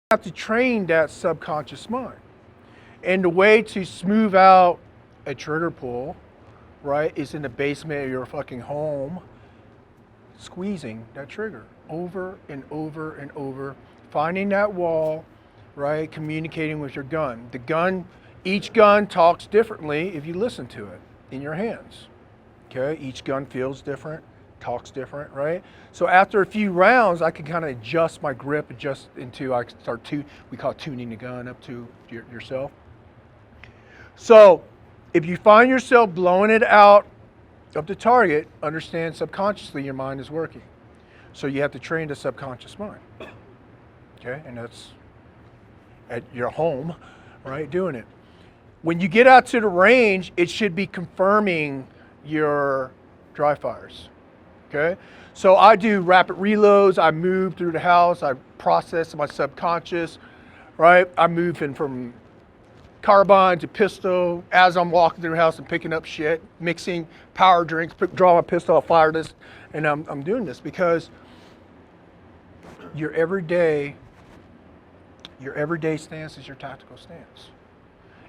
have to train that subconscious mind. And the way to smooth out a trigger pull, right, is in the basement of your fucking home, squeezing that trigger over and over and over, finding that wall, right, communicating with your gun. Each gun talks differently if you listen to it in your hands. Okay, each gun feels different, talks different, right? So after a few rounds, I can kind of adjust my grip, we call it tuning the gun up to yourself. So if you find yourself blowing it out of the target, understand subconsciously your mind is working. So you have to train the subconscious mind. Okay, and that's at your home, right, doing it. When you get out to the range, it should be confirming your dry fires. Okay, so I do rapid reloads, I move through the house, I process my subconscious, right? I move in from carbine to pistol as I'm walking through the house and picking up shit, mixing power drinks, draw my pistol, I'll fire this, and I'm doing this because your everyday stance is your tactical stance.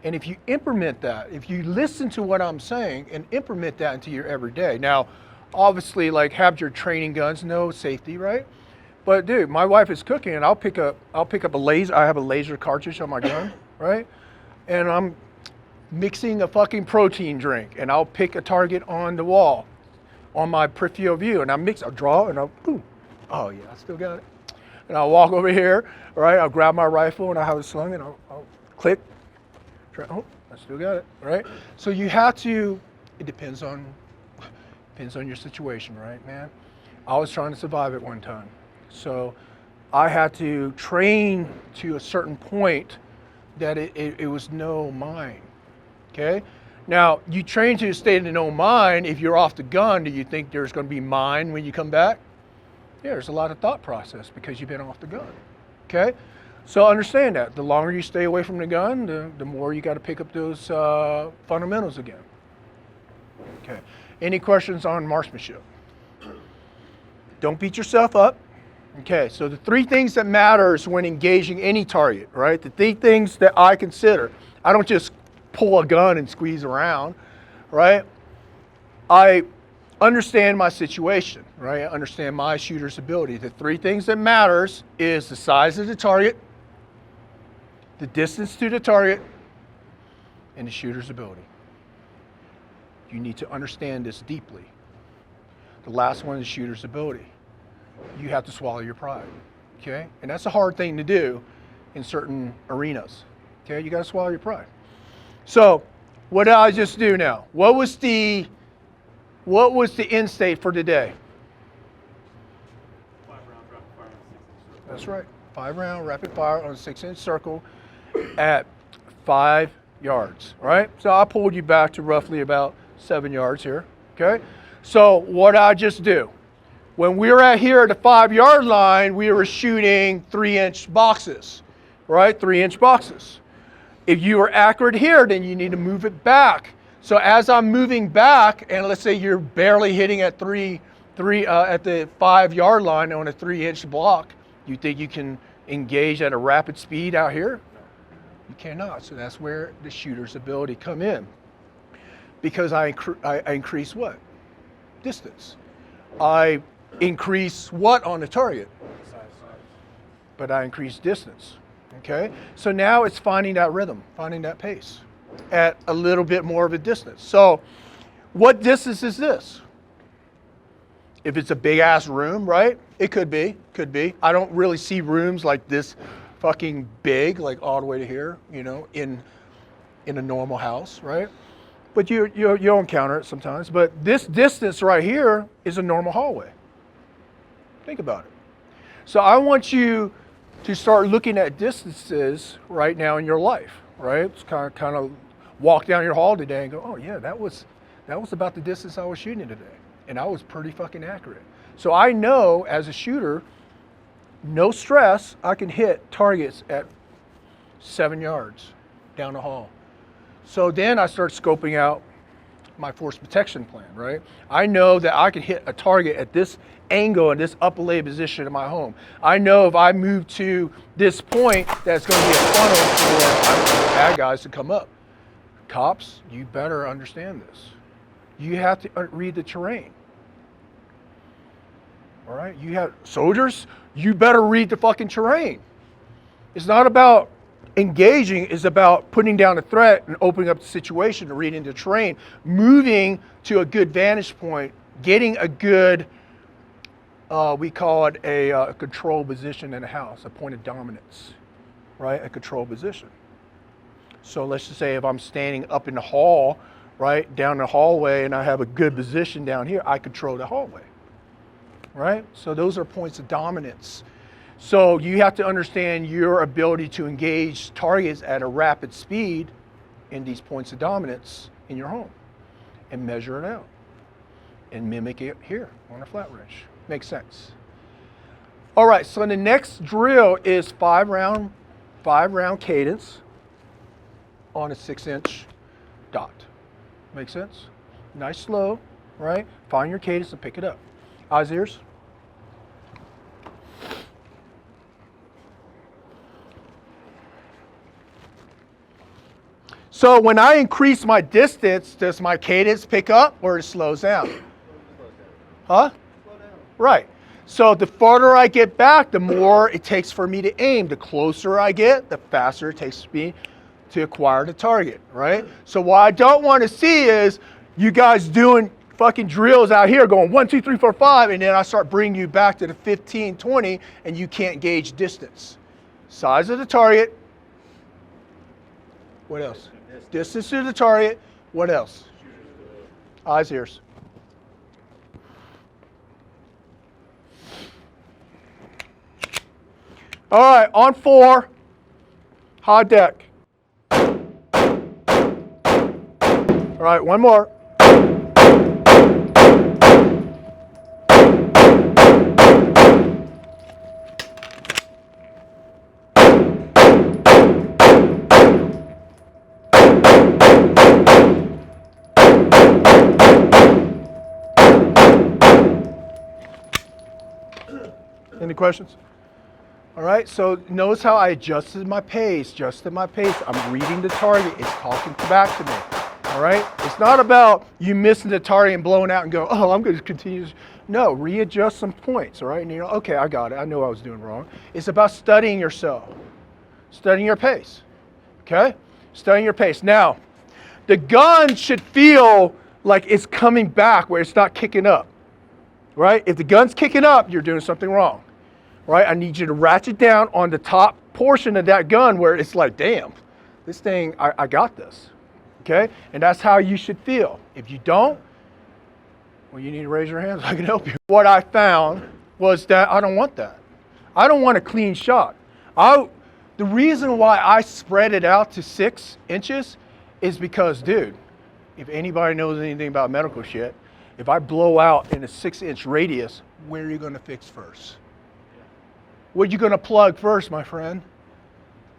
And if you implement that, if you listen to what I'm saying and implement that into your everyday, now, obviously, like, have your training guns, no safety, right? But dude, my wife is cooking, and I'll pick up a laser. I have a laser cartridge on my gun, right? And I'm mixing a fucking protein drink, and I'll pick a target on the wall, on my peripheral view, and I'll draw, and I'll boom. Oh yeah, I still got it. And I'll walk over here, right? I'll grab my rifle, and I have it slung, and I'll click. Oh, I still got it, right? So you have to. It depends on your situation, right, man? I was trying to survive at one time. So I had to train to a certain point that it was no mine, okay? Now, you train to a state of no mine. If you're off the gun, do you think there's gonna be mine when you come back? Yeah, there's a lot of thought process because you've been off the gun, okay? So understand that. The longer you stay away from the gun, the more you gotta pick up those fundamentals again, okay? Any questions on marksmanship? Don't beat yourself up. Okay, so the three things that matters when engaging any target, right? The three things that I consider. I don't just pull a gun and squeeze around, right? I understand my situation, right? I understand my shooter's ability. The three things that matters is the size of the target, the distance to the target, and the shooter's ability. You need to understand this deeply. The last one is shooter's ability. You have to swallow your pride, okay? And that's a hard thing to do in certain arenas, okay? You gotta swallow your pride. So, what did I just do now? What was the end state for today? 5 round rapid fire on a 6-inch circle. That's right, 5 round rapid fire on a 6-inch circle at 5 yards, right? So I pulled you back to roughly about 7 yards here, okay? So what I just do? When we were at here at the 5-yard line, we were shooting 3-inch boxes, right? 3-inch boxes. If you are accurate here, then you need to move it back. So as I'm moving back, and let's say you're barely hitting at at the 5-yard line on a 3-inch block, you think you can engage at a rapid speed out here? No, you cannot. So that's where the shooter's ability come in. Because I increase what? Distance. I increase what on the target? Size. But I increase distance, okay? So now it's finding that rhythm, finding that pace at a little bit more of a distance. So what distance is this? If it's a big ass room, right? It could be. I don't really see rooms like this fucking big, like all the way to here, you know, in a normal house, right? But you'll encounter it sometimes. But this distance right here is a normal hallway. Think about it. So I want you to start looking at distances right now in your life, right? It's kind of walk down your hall today and go, oh yeah, that was about the distance I was shooting today. And I was pretty fucking accurate. So I know as a shooter, no stress, I can hit targets at 7 yards down the hall. So then I start scoping out my force protection plan, right? I know that I can hit a target at this angle in this upper lay position in my home. I know if I move to this point, that's going to be a funnel for bad guys to come up. Cops, you better understand this. You have to read the terrain. All right? You have soldiers, you better read the fucking terrain. It's not about engaging, it's about putting down a threat and opening up the situation and reading the terrain, moving to a good vantage point, getting a good, we call it a control position in a house, a point of dominance, right? A control position. So let's just say if I'm standing up in the hall, right, down the hallway, and I have a good position down here, I control the hallway, right? So those are points of dominance. So you have to understand your ability to engage targets at a rapid speed in these points of dominance in your home and measure it out and mimic it here on a flat range. Makes sense. All right, so the next drill is five round cadence on a 6-inch dot. Make sense? Nice slow, right? Find your cadence and pick it up. Eyes, ears. So when I increase my distance, does my cadence pick up or it slows down? Huh? Slow down. Right. So the farther I get back, the more it takes for me to aim. The closer I get, the faster it takes me to acquire the target, right? So what I don't want to see is you guys doing fucking drills out here going 1, 2, 3, 4, 5, and then I start bringing you back to the 15, 20, and you can't gauge distance. Size of the target. What else? Distance to the target. What else? Eyes, ears. All right, on 4, high deck. All right, one more. Any questions? All right, so notice how I adjusted my pace, I'm reading the target, it's talking back to me. All right, it's not about you missing the target and blowing out and go, oh, I'm going to continue. No, readjust some points, all right? And you know, okay, I got it. I know I was doing wrong. It's about studying yourself, studying your pace, okay? Studying your pace. Now, the gun should feel like it's coming back where it's not kicking up, right? If the gun's kicking up, you're doing something wrong, right? I need you to ratchet down on the top portion of that gun where it's like, damn, this thing, I got this. Okay? And that's how you should feel. If you don't, well, you need to raise your hands. I can help you. What I found was that I don't want that. I don't want a clean shot. The reason why I spread it out to 6 inches is because, dude, if anybody knows anything about medical shit, if I blow out in a 6-inch radius, where are you going to fix first? What are you going to plug first, my friend?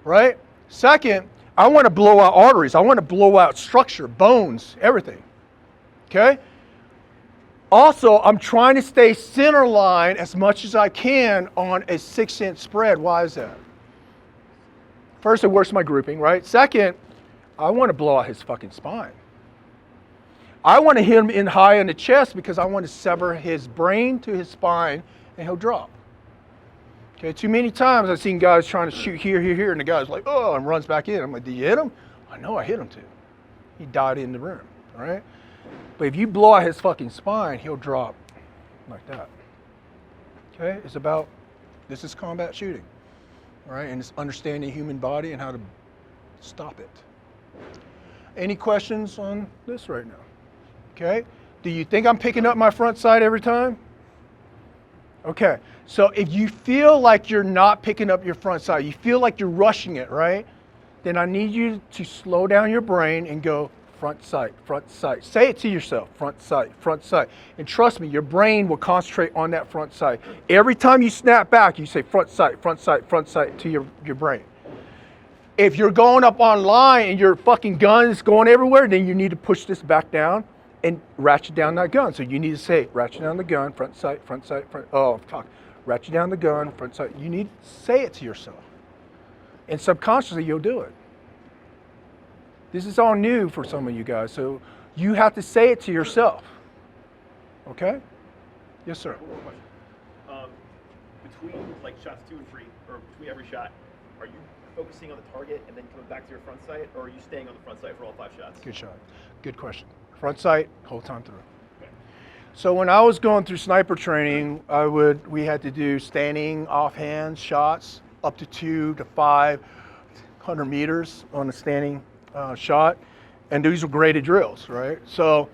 Right? Second, I want to blow out arteries. I want to blow out structure, bones, everything. Okay? Also, I'm trying to stay center line as much as I can on a 6-inch spread. Why is that? First, it works my grouping, right? Second, I want to blow out his fucking spine. I want to hit him in high in the chest because I want to sever his brain to his spine and he'll drop. Okay, too many times I've seen guys trying to shoot here, and the guy's like, oh, and runs back in. I'm like, did you hit him? I know I hit him too. He died in the room, all right? But if you blow out his fucking spine, he'll drop like that. Okay, it's about, this is combat shooting, all right? And it's understanding the human body and how to stop it. Any questions on this right now? Okay, do you think I'm picking up my front sight every time? Okay, so if you feel like you're not picking up your front sight, you feel like you're rushing it, right? Then I need you to slow down your brain and go front sight, front sight. Say it to yourself, front sight, front sight. And trust me, your brain will concentrate on that front sight. Every time you snap back, you say front sight, front sight, front sight to your brain. If you're going up online and your fucking gun is going everywhere, then you need to push this back down and ratchet down that gun. So you need to say, ratchet down the gun, front sight, oh, fuck. Ratchet down the gun, front sight. You need to say it to yourself. And subconsciously, you'll do it. This is all new for some of you guys, so you have to say it to yourself. Okay? Yes, sir. One more question. Between like shots 2 and 3, or between every shot, are you focusing on the target and then coming back to your front sight, or are you staying on the front sight for all 5 shots? Good shot. Good question. Front sight, whole time through. Okay. So when I was going through sniper training, we had to do standing offhand shots up to 2 to 500 meters on a standing shot, and these were graded drills, right? So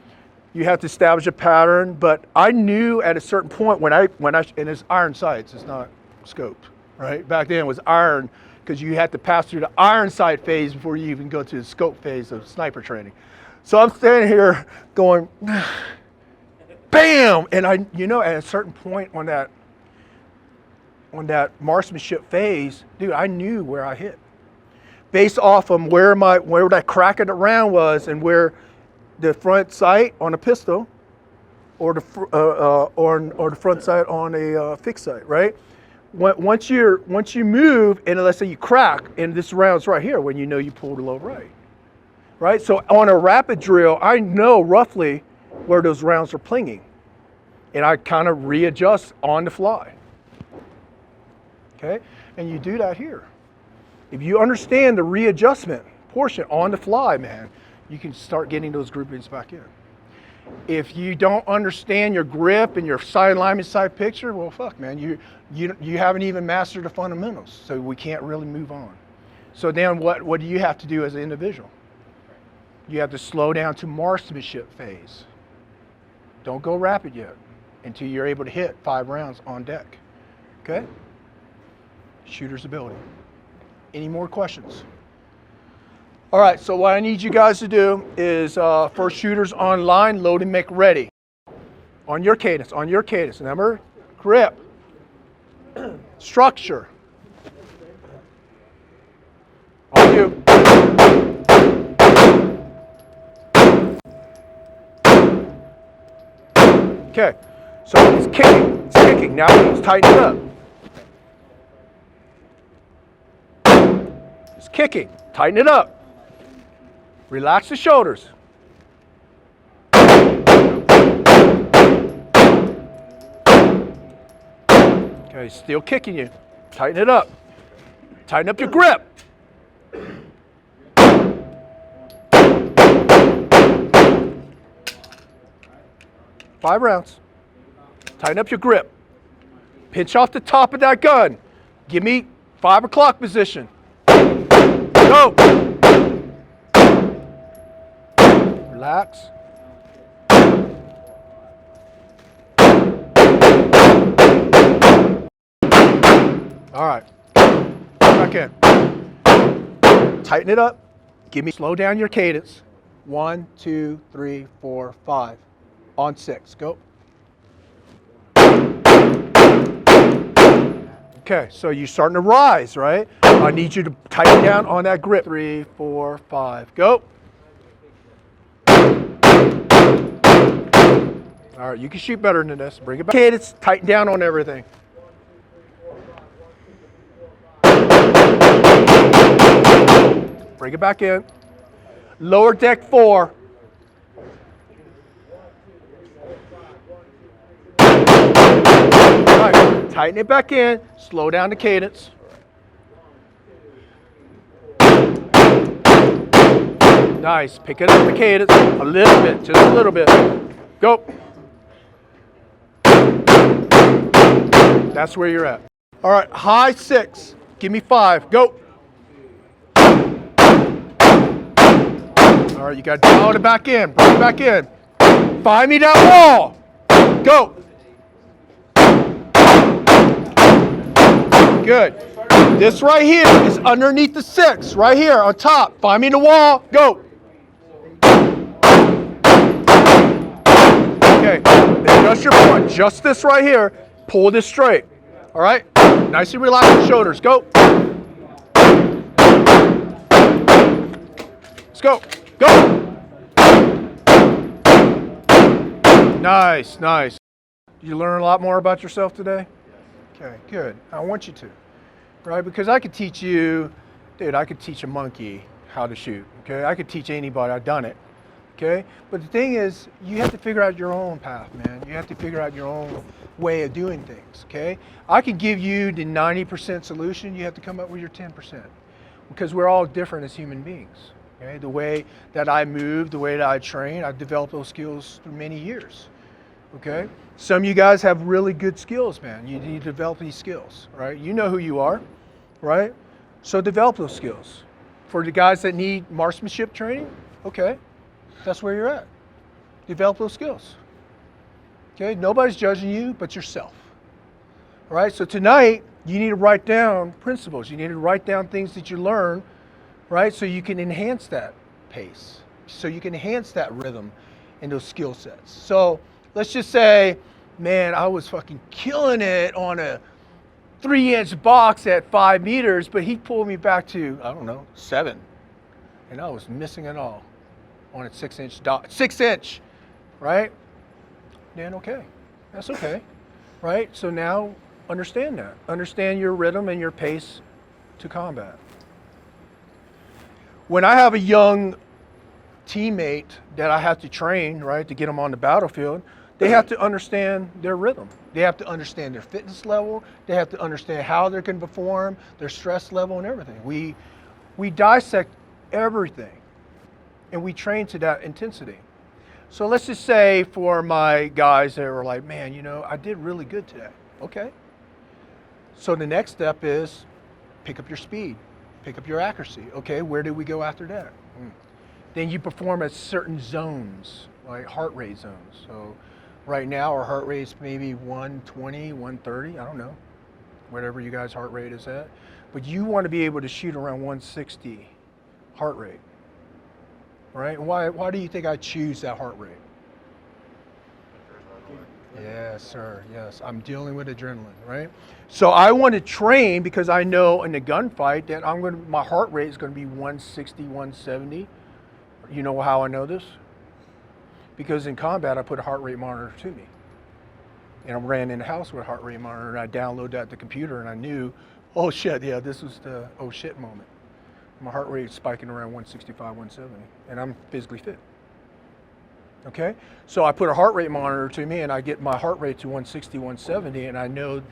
you have to establish a pattern, but I knew at a certain point when I and it's iron sights, it's not scoped, right? Back then it was iron because you had to pass through the iron sight phase before you even go to the scope phase of sniper training. So I'm standing here going, bam, and at a certain point on that marksmanship phase, dude, I knew where I hit, based off of where that crack in the round was and where the front sight on a pistol, or the front sight on a fixed sight, right? Once you move, and let's say you crack, and this round's right here when you know you pulled a low right? So on a rapid drill, I know roughly where those rounds are plinging, and I kind of readjust on the fly. Okay, and you do that here. If you understand the readjustment portion on the fly, man, you can start getting those groupings back in. If you don't understand your grip and your side alignment, side picture, well, fuck, man, you haven't even mastered the fundamentals, so we can't really move on. So then what do you have to do as an individual? You have to slow down to marksmanship phase. Don't go rapid yet until you're able to hit 5 rounds on deck. Okay? Shooter's ability. Any more questions? All right, so what I need you guys to do is for shooters online, load and make ready. On your cadence. Remember? Grip. Structure. On you. Okay, so it's kicking. Now it's tightening up. It's kicking, tighten it up. Relax the shoulders. Okay, still kicking you. Tighten it up. Tighten up your grip. Five rounds. Tighten up your grip. Pinch off the top of that gun. Give me 5 o'clock position. Go. Relax. All right. Back in. Tighten it up. Slow down your cadence. 1, 2, 3, 4, 5. On 6. Go. Okay, so you're starting to rise, right? I need you to tighten down on that grip. 3, 4, 5. Go. All right, you can shoot better than this. Bring it back. Cadence, tighten down on everything. Bring it back in. Lower deck 4. All right, tighten it back in. Slow down the cadence. Nice. Pick it up the cadence a little bit, just a little bit. Go. That's where you're at. All right, high 6. Give me 5. Go. All right, you got to dial it back in. Bring it back in. Find me that wall. Go. Good. This right here is underneath the 6. Right here on top. Find me the wall. Go. Okay. Adjust your point. Just this right here. Pull this straight. All right. Nicely relax the shoulders. Go. Let's go. Go. Nice, nice. Did you learn a lot more about yourself today? Okay, good. I want you to, right? Because I could teach you, dude, I could teach a monkey how to shoot, okay? I could teach anybody, I've done it, okay? But the thing is, you have to figure out your own path, man. You have to figure out your own way of doing things, okay? I can give you the 90% solution, you have to come up with your 10%. Because we're all different as human beings, okay? The way that I move, the way that I train, I've developed those skills through many years, okay? Some of you guys have really good skills, man. You need to develop these skills, right? You know who you are, right? So develop those skills. For the guys that need marksmanship training, okay, that's where you're at. Develop those skills, okay? Nobody's judging you but yourself, all right? So tonight, you need to write down principles. You need to write down things that you learn, right? So you can enhance that pace, so you can enhance that rhythm and those skill sets. So let's just say, man, I was fucking killing it on a 3-inch box at 5 meters, but he pulled me back to, I don't know, 7. And I was missing it all on a 6-inch dot, 6-inch, right? Then okay, that's okay, right? So now understand that. Understand your rhythm and your pace to combat. When I have a young teammate that I have to train, right, to get them on the battlefield, they have to understand their rhythm. They have to understand their fitness level. They have to understand how they're going to perform, their stress level and everything. We dissect everything and we train to that intensity. So let's just say for my guys that were like, man, you know, I did really good today. Okay. So the next step is pick up your speed, pick up your accuracy. Okay, where do we go after that? Then you perform at certain zones, like heart rate zones. So right now our heart rate's maybe 120, 130, I don't know, whatever you guys' heart rate is at. But you want to be able to shoot around 160 heart rate, right? And why do you think I choose that heart rate? Yes, sir, yes. I'm dealing with adrenaline, right? So I want to train because I know in the gunfight that my heart rate is going to be 160, 170. You know how I know this? Because in combat, I put a heart rate monitor to me. And I ran in the house with a heart rate monitor, and I downloaded that to the computer, and I knew, oh shit, yeah, this was the oh shit moment. My heart rate is spiking around 165, 170, and I'm physically fit. Okay? So I put a heart rate monitor to me, and I get my heart rate to 160, 170, and I know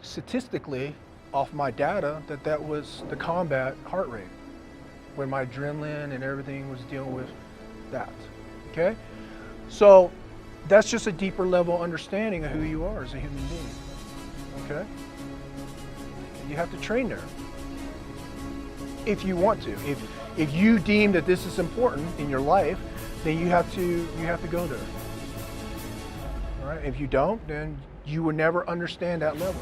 statistically off my data that was the combat heart rate when my adrenaline and everything was dealing with that. Okay? So that's just a deeper level understanding of who you are as a human being. Okay? You have to train there if you want to. If you deem that this is important in your life, then you have to go there. All right? If you don't, then you will never understand that level.